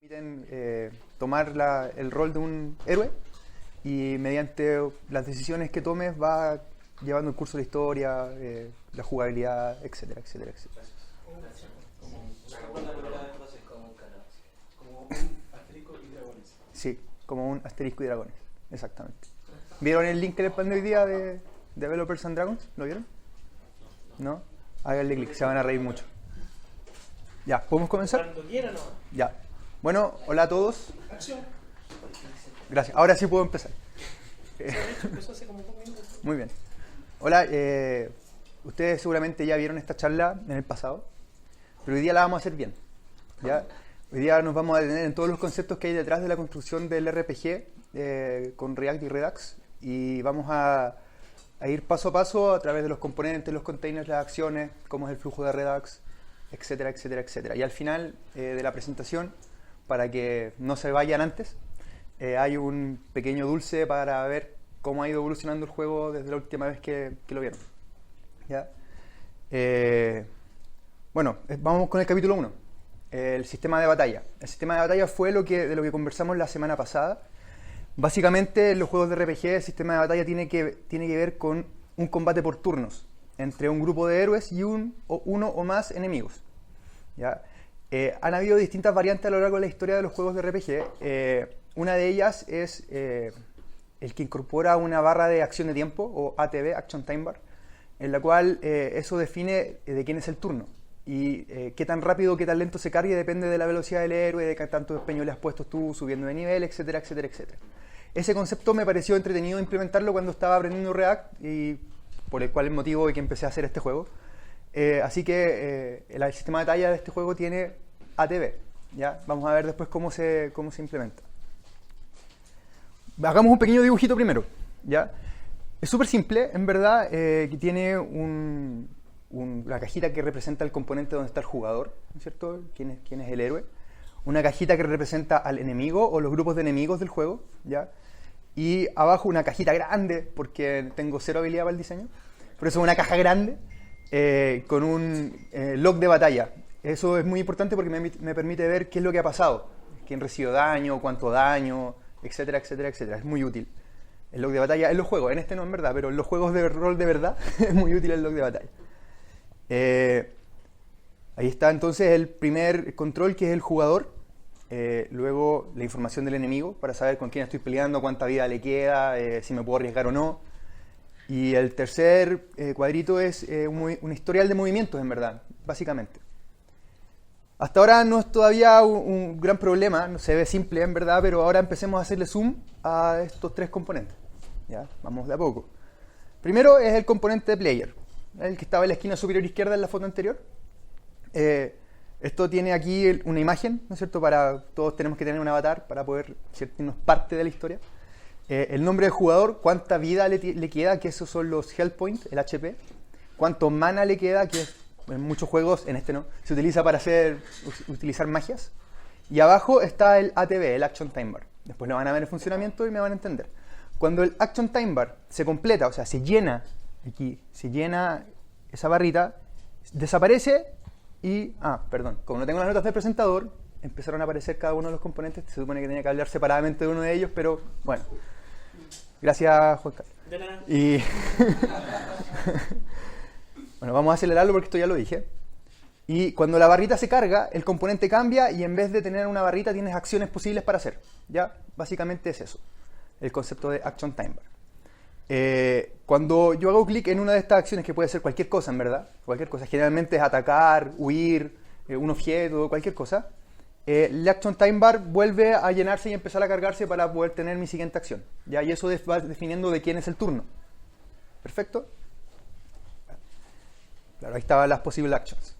permiten tomar el rol de un héroe y mediante las decisiones que tomes va llevando el curso de la historia, la jugabilidad, etcétera, etcétera, etcétera. Como un asterisco y dragones. Sí, como un asterisco y dragones, exactamente. ¿Vieron el link que les mandé hoy día de Developers and Dragons? ¿Lo vieron? ¿No? Háganle clic, se van a reír mucho. Ya, ¿podemos comenzar? Cuando quieran, ¿no? Ya. Bueno, hola a todos. Acción. Gracias. Ahora sí puedo empezar. De hecho, empezó hace como 2 minutos. Muy bien. Hola, ustedes seguramente ya vieron esta charla en el pasado, pero hoy día la vamos a hacer bien. ¿Ya? Hoy día nos vamos a detener en todos los conceptos que hay detrás de la construcción del RPG con React y Redux, y vamos a ir paso a paso a través de los componentes, los containers, las acciones, cómo es el flujo de Redux, etcétera, etcétera, etcétera. Y al final de la presentación, para que no se vayan antes, hay un pequeño dulce para ver cómo ha ido evolucionando el juego desde la última vez que lo vieron. ¿Ya? Bueno, vamos con el capítulo 1, el sistema de batalla. El sistema de batalla fue de lo que conversamos la semana pasada. Básicamente, en los juegos de RPG, el sistema de batalla tiene que ver con un combate por turnos entre un grupo de héroes y uno o más enemigos. ¿Ya? Han habido distintas variantes a lo largo de la historia de los juegos de RPG. Una de ellas es el que incorpora una barra de acción de tiempo, o ATB, Action Time Bar, en la cual eso define de quién es el turno. Y qué tan rápido o qué tan lento se cargue depende de la velocidad del héroe, de qué tanto empeño le has puesto tú subiendo de nivel, etcétera, etcétera, etcétera. Ese concepto me pareció entretenido implementarlo cuando estaba aprendiendo React, y por el cual el motivo de que empecé a hacer este juego. Así que el sistema de batalla de este juego tiene ATB. ¿Ya? Vamos a ver después cómo se implementa. Hagamos un pequeño dibujito primero. ¿Ya? Es súper simple, en verdad, que tiene la cajita que representa el componente donde está el jugador, ¿no es cierto? ¿Quién es el héroe? Una cajita que representa al enemigo o los grupos de enemigos del juego, ¿ya? Y abajo una cajita grande, porque tengo 0 habilidad para el diseño, por eso una caja grande con un log de batalla. Eso es muy importante porque me permite ver qué es lo que ha pasado, quién recibió daño, cuánto daño, etcétera, etcétera, etcétera. Es muy útil el log de batalla en los juegos, en este no en verdad, pero en los juegos de rol de verdad es muy útil el log de batalla. Ahí está entonces el primer control, que es el jugador. Luego la información del enemigo para saber con quién estoy peleando, cuánta vida le queda, si me puedo arriesgar o no. Y el tercer cuadrito es un historial de movimientos, en verdad, básicamente. Hasta ahora no es todavía un gran problema, no se ve simple en verdad, pero ahora empecemos a hacerle zoom a estos 3 componentes. ¿Ya? Vamos de a poco. Primero es el componente de player, el que estaba en la esquina superior izquierda en la foto anterior. Esto tiene aquí una imagen, ¿no es cierto? Todos tenemos que tener un avatar para poder sentirnos parte de la historia. El nombre del jugador, cuánta vida le queda, que esos son los health points, el HP. Cuánto mana le queda, que en muchos juegos, en este no, se utiliza para utilizar magias. Y abajo está el ATB, el Action Time Bar. Después lo van a ver en funcionamiento y me van a entender. Cuando el Action Time Bar se completa, o sea, se llena esa barrita, desaparece. Y, perdón, como no tengo las notas del presentador, empezaron a aparecer cada uno de los componentes. Se supone que tenía que hablar separadamente de uno de ellos, pero bueno. Gracias, Juan Carlos. De nada. Y bueno, vamos a acelerarlo porque esto ya lo dije. Y cuando la barrita se carga, el componente cambia y en vez de tener una barrita tienes acciones posibles para hacer. ¿Ya? Básicamente es eso, el concepto de Action Time Bar. Cuando yo hago clic en una de estas acciones, que puede ser cualquier cosa, en verdad, cualquier cosa, generalmente es atacar, huir, un objeto, cualquier cosa, el Action Time Bar vuelve a llenarse y empezar a cargarse para poder tener mi siguiente acción. ¿Ya? Y eso va definiendo de quién es el turno. ¿Perfecto? Claro, ahí estaban las posibles actions.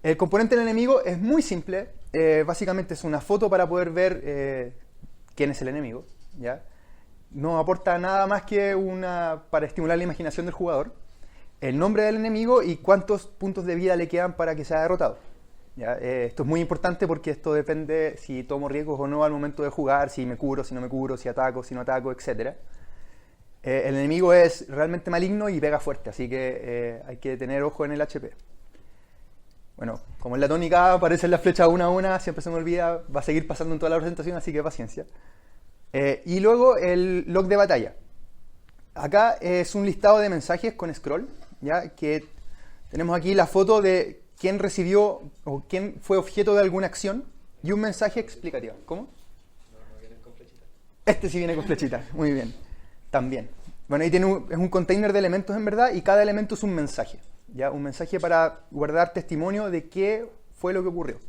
El componente del enemigo es muy simple. Básicamente es una foto para poder ver quién es el enemigo. ¿Ya? No aporta nada más que para estimular la imaginación del jugador, el nombre del enemigo y cuántos puntos de vida le quedan para que sea derrotado. ¿Ya? Esto es muy importante porque esto depende si tomo riesgos o no al momento de jugar, si me curo, si no me curo, si ataco, si no ataco, etc. El enemigo es realmente maligno y pega fuerte, así que hay que tener ojo en el HP. Bueno, como en la tónica aparecen las flechas una a una, siempre se me olvida, va a seguir pasando en toda la presentación, así que paciencia. Y luego el log de batalla. Acá es un listado de mensajes con scroll, ¿ya? Que tenemos aquí la foto de quién recibió o quién fue objeto de alguna acción y un mensaje explicativo. ¿Cómo? No vienen con flechitas. Este sí viene con flechita, muy bien. También. Bueno, ahí tiene es un container de elementos en verdad y cada elemento es un mensaje. ¿Ya? Un mensaje para guardar testimonio de qué fue lo que ocurrió.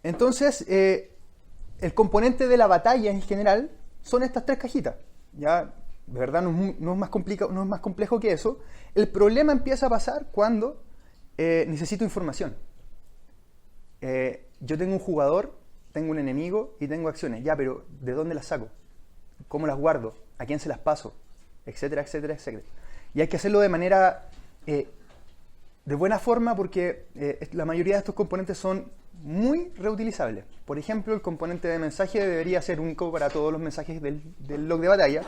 Entonces, el componente de la batalla en general son estas tres cajitas. ¿Ya? De verdad no es más complejo que eso. El problema empieza a pasar cuando necesito información. Yo tengo un jugador, tengo un enemigo y tengo acciones. Ya, pero ¿de dónde las saco? ¿Cómo las guardo? ¿A quién se las paso? Etcétera, etcétera, etcétera. Y hay que hacerlo de manera de buena forma porque la mayoría de estos componentes son muy reutilizables. Por ejemplo, el componente de mensaje debería ser único para todos los mensajes del log de batalla.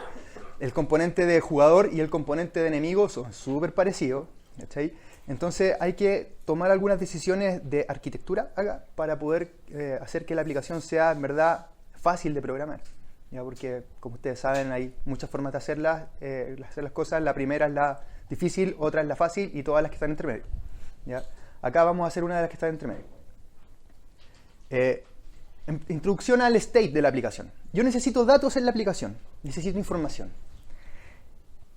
El componente de jugador y el componente de enemigo son súper parecidos. ¿Cachai? Entonces hay que tomar algunas decisiones de arquitectura acá para poder hacer que la aplicación sea en verdad fácil de programar. ¿Ya? Porque, como ustedes saben, hay muchas formas de hacer las cosas. La primera es la difícil, otra es la fácil y todas las que están entre medio. ¿Ya? Acá vamos a hacer una de las que están entre medio. Introducción al state de la aplicación. Yo necesito datos en la aplicación, necesito información.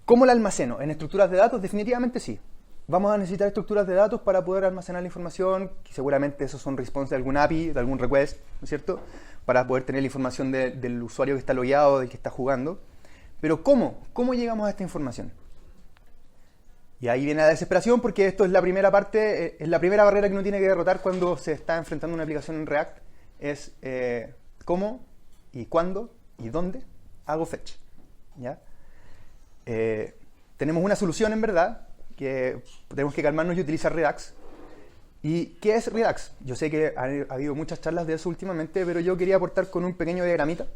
¿Cómo la almaceno? ¿En estructuras de datos? Definitivamente sí. Vamos a necesitar estructuras de datos para poder almacenar la información, que seguramente esos son response de algún API, de algún request, ¿no es cierto? Para poder tener la información del usuario que está logueado, del que está jugando. Pero ¿cómo? ¿Cómo llegamos a esta información? Y ahí viene la desesperación porque esto es la primera parte, es la primera barrera que uno tiene que derrotar cuando se está enfrentando a una aplicación en React. Es cómo y cuándo y dónde hago fetch. ¿Ya? Tenemos una solución en verdad, que tenemos que calmarnos y utilizar Redux. ¿Y qué es Redux? Yo sé que ha habido muchas charlas de eso últimamente, pero yo quería aportar con un pequeño diagramita.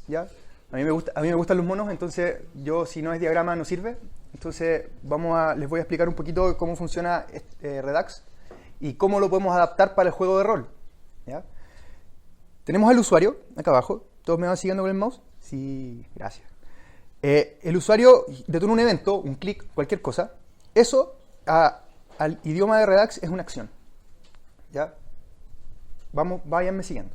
¿Ya? A mí me gustan los monos, entonces si no es diagrama no sirve. Entonces les voy a explicar un poquito cómo funciona Redux y cómo lo podemos adaptar para el juego de rol. ¿Ya? Tenemos al usuario, acá abajo. ¿Todos me van siguiendo con el mouse? Sí, gracias. El usuario detona un evento, un clic, cualquier cosa. Eso al idioma de Redux es una acción. ¿Ya? Váyanme siguiendo.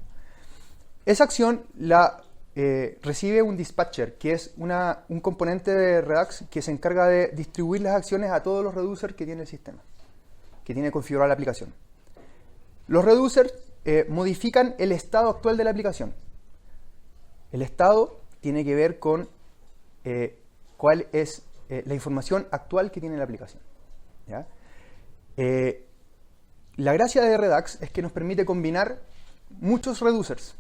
Esa acción la recibe un dispatcher, que es un componente de Redux que se encarga de distribuir las acciones a todos los reducers que tiene el sistema, que tiene configurada la aplicación. Los reducers modifican el estado actual de la aplicación. El estado tiene que ver con cuál es la información actual que tiene la aplicación. ¿Ya? La gracia de Redux es que nos permite combinar muchos reducers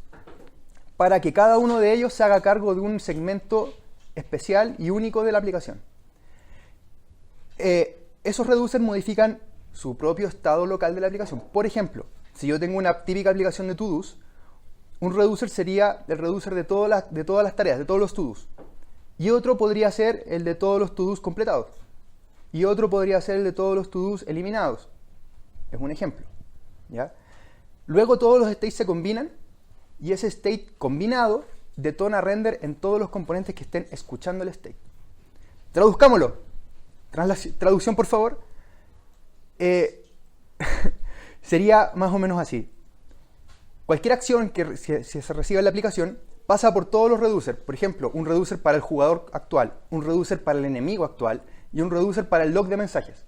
para que cada uno de ellos se haga cargo de un segmento especial y único de la aplicación. Esos reducers modifican su propio estado local de la aplicación. Por ejemplo, si yo tengo una típica aplicación de to-dos, un reducer sería el reducer de todas las tareas, de todos los to-dos. Y otro podría ser el de todos los to-dos completados. Y otro podría ser el de todos los to-dos eliminados. Es un ejemplo. ¿Ya? Luego todos los states se combinan y ese state combinado detona render en todos los componentes que estén escuchando el state. Traduzcámoslo. Traducción, por favor. Sería más o menos así. Cualquier acción que se reciba en la aplicación pasa por todos los reducers. Por ejemplo, un reducer para el jugador actual, un reducer para el enemigo actual y un reducer para el log de mensajes.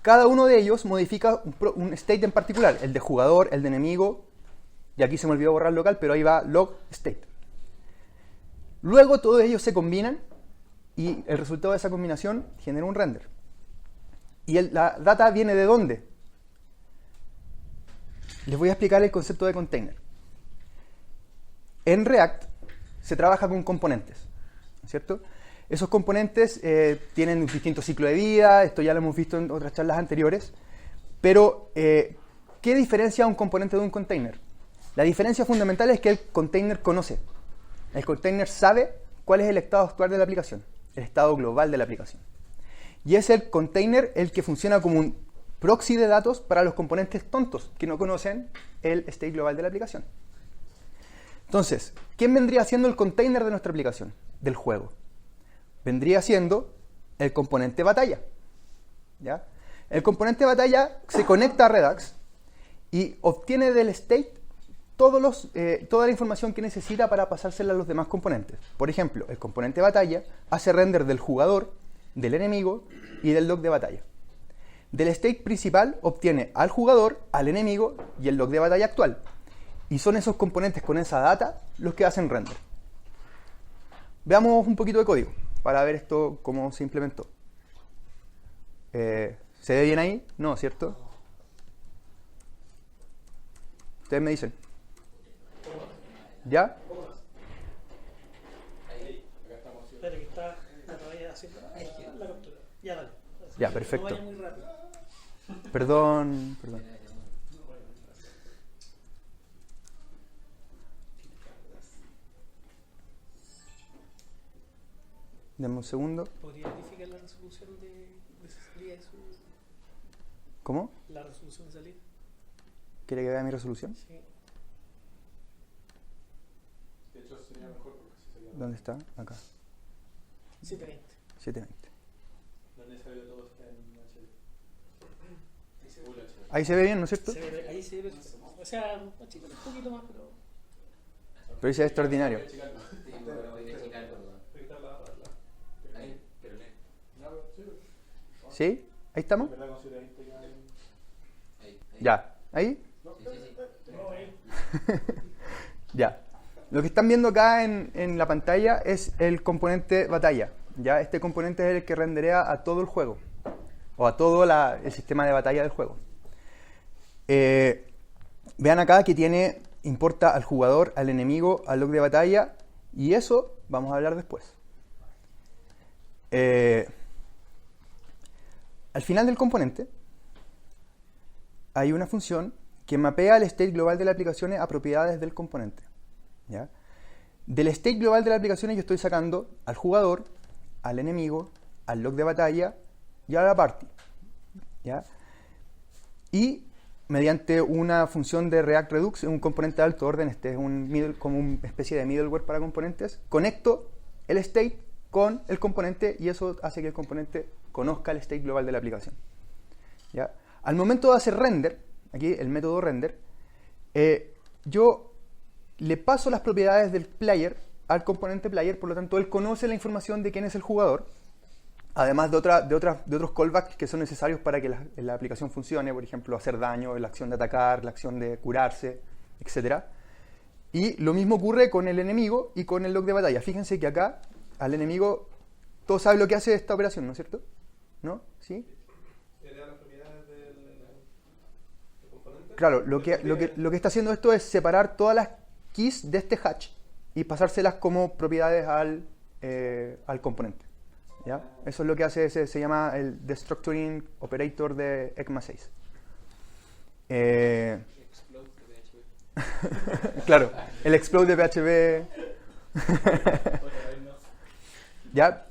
Cada uno de ellos modifica un state en particular, el de jugador, el de enemigo, y aquí se me olvidó borrar local, pero ahí va log state. Luego todos ellos se combinan y el resultado de esa combinación genera un render. ¿Y la data viene de dónde? Les voy a explicar el concepto de container. En React se trabaja con componentes, ¿no es cierto? Esos componentes tienen un distinto ciclo de vida, esto ya lo hemos visto en otras charlas anteriores, pero ¿qué diferencia un componente de un container? La diferencia fundamental es que el container conoce. El container sabe cuál es el estado actual de la aplicación, el estado global de la aplicación. Y es el container el que funciona como un proxy de datos para los componentes tontos que no conocen el state global de la aplicación. Entonces, ¿quién vendría siendo el container de nuestra aplicación, del juego? Vendría siendo el componente batalla. ¿Ya? El componente batalla se conecta a Redux y obtiene del state toda la información que necesita para pasársela a los demás componentes. Por ejemplo, el componente batalla hace render del jugador, del enemigo y del log de batalla. Del state principal obtiene al jugador, al enemigo y el log de batalla actual. Y son esos componentes con esa data los que hacen render. Veamos un poquito de código para ver esto cómo se implementó. ¿Se ve bien ahí? No, ¿cierto? Ustedes me dicen. ¿Ya? Espera que está todavía haciendo la captura. Ya, dale. Ya, perfecto. No vaya muy rápido. Perdón. Deme un segundo. ¿Podría verificar la resolución de salida de su... ¿Cómo? La resolución de salida? ¿Quiere que vea mi resolución? Sí. De hecho, sería mejor porque así sería. ¿Dónde está? Acá. 720. 720. No es necesario todo esté en HD. Full HD. Ahí se ve bien, ¿no es cierto? Ahí se ve. O sea, un poquito más, pero... Pero dice extraordinario. Voy a checarlo. Sí, pero voy a checar, perdón. Ahí está la. Ahí, pero lee. Ya, sí. ¿Sí? ¿Ahí estamos? ¿Verdad considera integral? Ahí. Ya. ¿Ahí? Sí, sí, sí. No, ahí. Ya. Lo que están viendo acá en la pantalla es el componente batalla. ¿Ya? Este componente es el que renderea a todo el juego. O a todo el sistema de batalla del juego. Vean acá que importa al jugador, al enemigo, al log de batalla. Y eso vamos a hablar después. Al final del componente hay una función que mapea el state global de la aplicación a propiedades del componente. ¿Ya? Del state global de la aplicación yo estoy sacando al jugador, al enemigo, al log de batalla y a la party. ¿Ya? Y mediante una función de React Redux, un componente de alto orden, este es como una especie de middleware para componentes, conecto el state con el componente y eso hace que el componente conozca el state global de la aplicación. ¿Ya? Al momento de hacer render, aquí el método render, yo le paso las propiedades del player al componente player, por lo tanto él conoce la información de quién es el jugador, además de otros callbacks que son necesarios para que la aplicación funcione, por ejemplo, hacer daño, la acción de atacar, la acción de curarse, etc. Y lo mismo ocurre con el enemigo y con el log de batalla. Fíjense que acá, al enemigo, todos saben lo que hace esta operación, ¿no es cierto? ¿No? ¿Sí? ¿Heredar las propiedades del componente? Claro, lo que está haciendo esto es separar todas las keys de este hatch y pasárselas como propiedades al componente. ¿Ya? Eso es lo que hace, se llama el Destructuring Operator de ECMA 6. Explode de PHP. Claro, el explode de PHP. ¿Ya?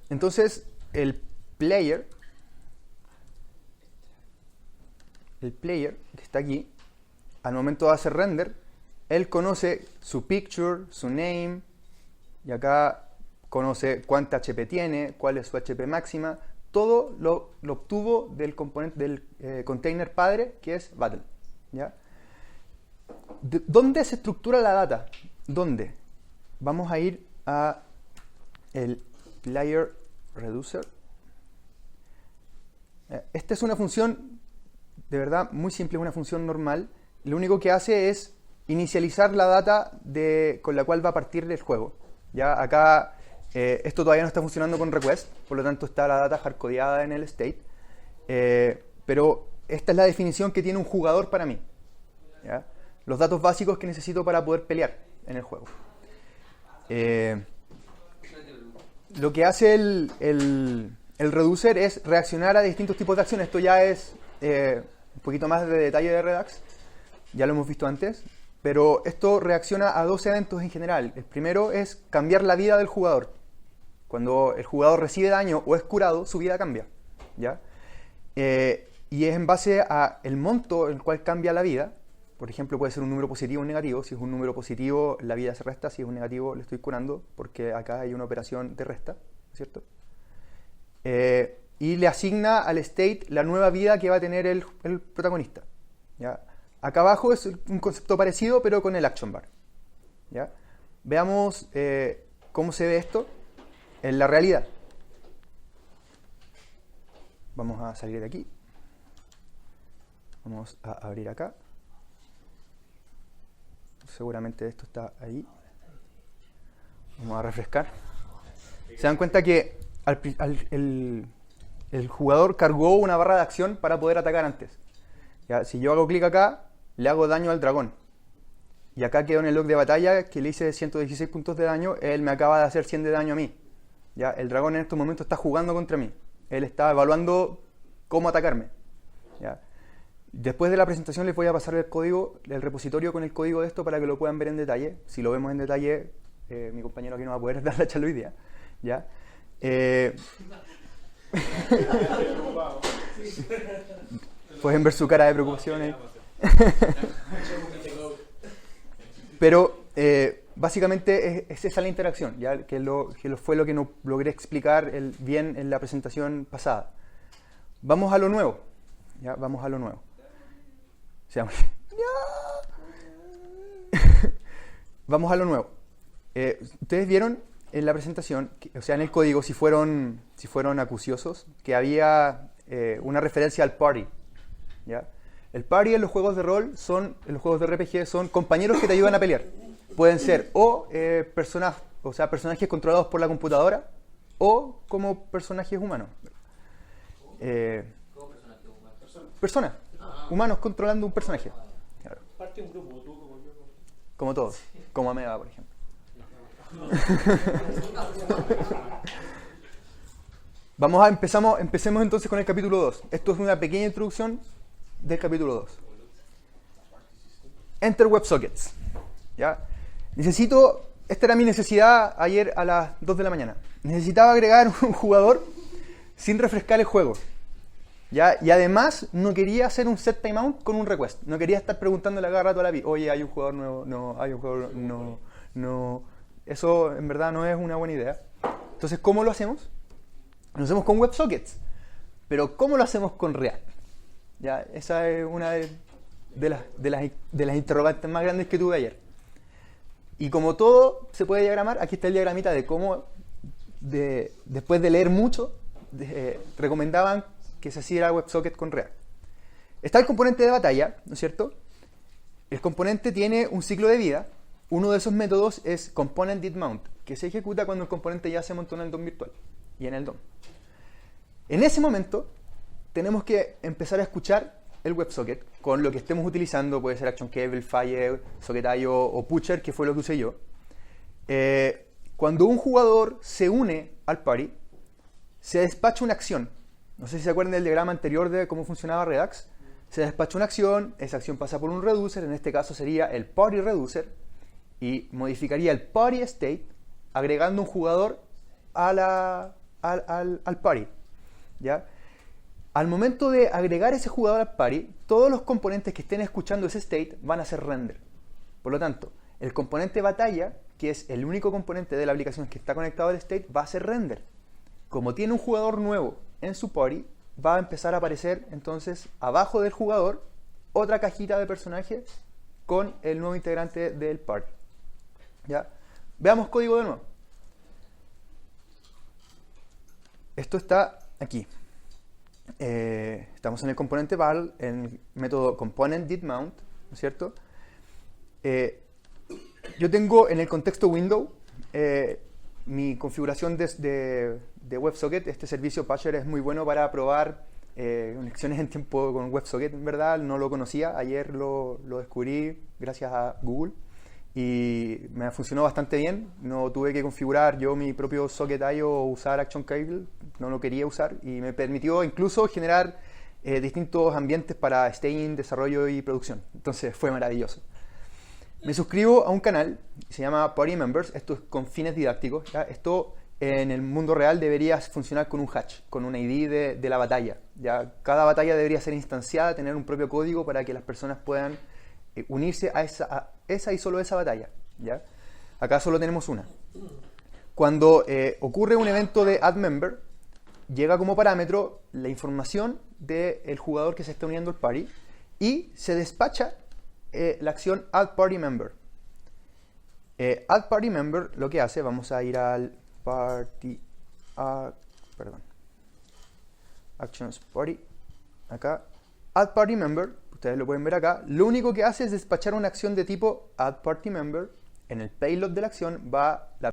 Entonces, el player que está aquí, al momento de hacer render, él conoce su picture, su name, y acá conoce cuánta HP tiene, cuál es su HP máxima, todo lo obtuvo del componente del container padre, que es Battle. ¿Ya? ¿Dónde se estructura la data? ¿Dónde? Vamos a ir a el player reducer. Esta es una función de verdad muy simple, es una función normal. Lo único que hace es inicializar la data con la cual va a partir el juego. Ya acá esto todavía no está funcionando con request, por lo tanto está la data hardcodeada en el state, pero esta es la definición que tiene un jugador para mí. ¿Ya? Los datos básicos que necesito para poder pelear en el juego. Lo que hace el reducer es reaccionar a distintos tipos de acciones. Esto ya es un poquito más de detalle de Redux, ya lo hemos visto antes, pero esto reacciona a dos eventos en general. El primero es cambiar la vida del jugador. Cuando el jugador recibe daño o es curado, su vida cambia, ¿ya? Y es en base a el monto en el cual cambia la vida. Por ejemplo, puede ser un número positivo o un negativo. Si es un número positivo, la vida se resta. Si es un negativo, le estoy curando, porque acá hay una operación de resta, ¿cierto? Y le asigna al state la nueva vida que va a tener el protagonista, ¿ya? Acá abajo es un concepto parecido, pero con el action bar, ¿ya? Veamos cómo se ve esto en la realidad. Vamos a salir de aquí. Vamos a abrir acá. Seguramente esto está ahí. Vamos a refrescar. Se dan cuenta que el jugador cargó una barra de acción para poder atacar antes. ¿Ya? Si yo hago clic acá, le hago daño al dragón. Y acá quedó en el log de batalla que le hice 116 puntos de daño. Él me acaba de hacer 100 de daño a mí. ¿Ya? El dragón en estos momentos está jugando contra mí. Él está evaluando cómo atacarme. ¿Ya? Después de la presentación les voy a pasar el código, el repositorio con el código de esto para que lo puedan ver en detalle. Si lo vemos en detalle, mi compañero aquí no va a poder dar la charla hoy día. ¿Ya? Pueden ver su cara de preocupación ahí. Pero básicamente es esa la interacción, ¿ya? Que fue lo que no logré explicar bien en la presentación pasada. Vamos a lo nuevo. ¿Ya? Vamos a lo nuevo. Vamos a lo nuevo. Ustedes vieron en la presentación, o sea, en el código, si fueron acuciosos, que había una referencia al party, ¿ya? El party en los juegos de rol en los juegos de RPG son compañeros que te ayudan a pelear. Pueden ser personajes controlados por la computadora o como personajes humanos. ¿Cómo personaje humano? Personas, humanos controlando un personaje. Claro. Parte de un grupo, tú como yo. Como todos, como Ameba, por ejemplo. Empecemos entonces con el capítulo 2. Esto es una pequeña introducción del capítulo 2. Enter WebSockets. ¿Ya? Esta era mi necesidad ayer a las 2 de la mañana. Necesitaba agregar un jugador sin refrescar el juego. ¿Ya? Y además no quería hacer un set timeout con un request. No quería estar preguntándole cada rato a la API, oye, hay un jugador nuevo, no, hay un jugador, no. Eso en verdad no es una buena idea. Entonces, ¿cómo lo hacemos? Lo hacemos con WebSockets. Pero ¿cómo lo hacemos con React? ¿Ya? Esa es una de las interrogantes más grandes que tuve ayer. Y como todo se puede diagramar, aquí está el diagramita de cómo, después de leer mucho, recomendaban que se hiciera WebSocket con React. Está el componente de batalla, ¿no es cierto? El componente tiene un ciclo de vida. Uno de esos métodos es component.didMount, que se ejecuta cuando el componente ya se montó en el DOM virtual y en el DOM. En ese momento, tenemos que empezar a escuchar el WebSocket con lo que estemos utilizando. Puede ser ActionCable, Fire, Socket.io o Pusher, que fue lo que usé yo. Cuando un jugador se une al party, se despacha una acción. No sé si se acuerdan del diagrama anterior de cómo funcionaba Redux. Se despacha una acción, esa acción pasa por un reducer, en este caso sería el party reducer, y modificaría el party state agregando un jugador al party. ¿Ya? Al momento de agregar ese jugador al party, todos los componentes que estén escuchando ese state van a hacer render. Por lo tanto, el componente batalla, que es el único componente de la aplicación que está conectado al state, va a hacer render. Como tiene un jugador nuevo en su party, va a empezar a aparecer entonces abajo del jugador otra cajita de personaje con el nuevo integrante del party. ¿Ya? Veamos código de nuevo. Esto está aquí. Estamos en el componente val, en el método component.didMount, ¿no es cierto? Yo tengo en el contexto window mi configuración de WebSocket. Este servicio Pusher es muy bueno para probar conexiones en tiempo con WebSocket, en verdad. No lo conocía, ayer lo descubrí gracias a Google y me funcionó bastante bien. No tuve que configurar yo mi propio Socket.io o usar ActionCable, no lo quería usar, y me permitió incluso generar distintos ambientes para staging, desarrollo y producción. Entonces fue maravilloso. Me suscribo a un canal, se llama Party Members. Esto es con fines didácticos, ¿ya? Esto en el mundo real debería funcionar con un hash, con un ID de la batalla. ¿Ya? Cada batalla debería ser instanciada, tener un propio código para que las personas puedan unirse a esa y solo esa batalla. ¿Ya? Acá solo tenemos una. Cuando ocurre un evento de add member, llega como parámetro la información del jugador que se está uniendo al party y se despacha la acción add party member. Add party member lo que hace, vamos a ir al party, actions party, acá, add party member, ustedes lo pueden ver acá, lo único que hace es despachar una acción de tipo add party member. En el payload de la acción va la